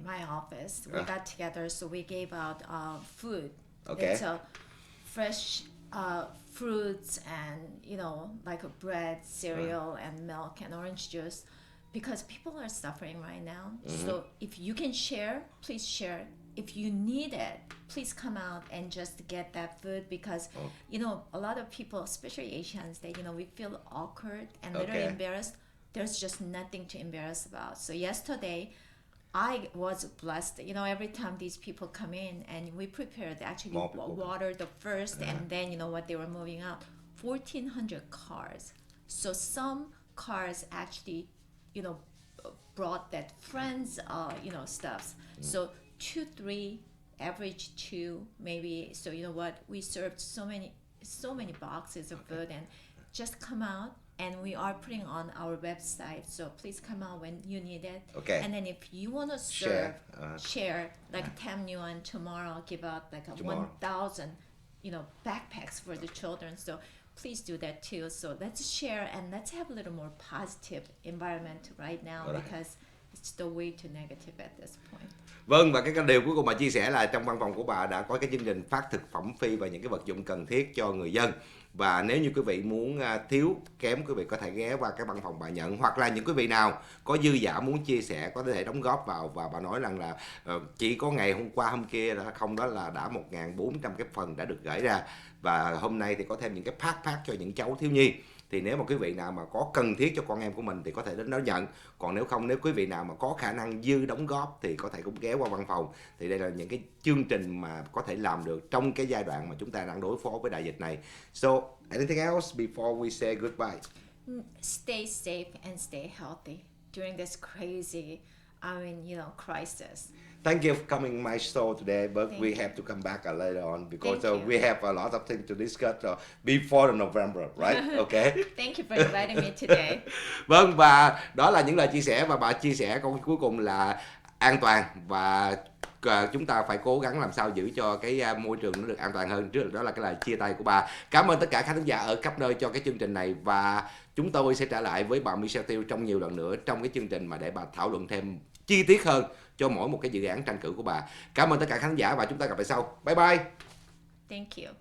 my office, we got together, so we gave out food. Okay. It's fresh fruits and like a bread, cereal, and milk and orange juice, because people are suffering right now. So if you can share, please share. If you need it, please come out and just get that food, because a lot of people, especially Asians, they we feel awkward and a little embarrassed. There's just nothing to embarrass about. So yesterday, I was blessed. Every time these people come in, and we prepared actually water the first, and then what they were moving out, 1,400 cars. So some cars actually, brought that friends, stuffs. So 2, 3, average 2 maybe. So we served so many boxes of food, and just come out. And we are putting on our website, so please come out when you need it. Okay. And then if you want to share like 10 yuan tomorrow, give out like 1,000, backpacks for the children. So please do that too. So let's share and let's have a little more positive environment right now, because it's the way too negative at this point. Vâng, và cái điều cuối cùng bà chia sẻ là trong văn phòng của bà đã có cái chương trình phát thực phẩm phi và những cái vật dụng cần thiết cho người dân. Và nếu như quý vị muốn thiếu kém, quý vị có thể ghé qua cái văn phòng bà nhận, hoặc là những quý vị nào có dư giả muốn chia sẻ có thể đóng góp vào. Và bà nói rằng là chỉ có ngày hôm qua hôm kia đó là đã 1.400 cái phần đã được gửi ra, và hôm nay thì có thêm những cái pack cho những cháu thiếu nhi. Thì nếu mà quý vị nào mà có cần thiết cho con em của mình thì có thể đến đó nhận. Còn nếu không, nếu quý vị nào mà có khả năng dư đóng góp thì có thể cũng ghé qua văn phòng. Thì đây là những cái chương trình mà có thể làm được trong cái giai đoạn mà chúng ta đang đối phó với đại dịch này. So, anything else before we say goodbye? Stay safe and stay healthy during this crazy, crisis. Thank you for coming my show today, but we have to come back later on because we have a lot of things to discuss before November, right? Okay. Thank you for inviting me today. Vâng, và đó là những lời chia sẻ, và bà chia sẻ câu cuối cùng là an toàn và chúng ta phải cố gắng làm sao giữ cho cái môi trường nó được an toàn hơn. Trước đó là cái lời chia tay của bà. Cảm ơn tất cả khán thính giả ở khắp nơi cho cái chương trình này, và chúng tôi sẽ trở lại với bà Michelle Tiêu trong nhiều lần nữa trong cái chương trình mà để bà thảo luận thêm chi tiết hơn cho mỗi một cái dự án tranh cử của bà. Cảm ơn tất cả khán giả và chúng ta gặp lại sau. Bye bye. Thank you.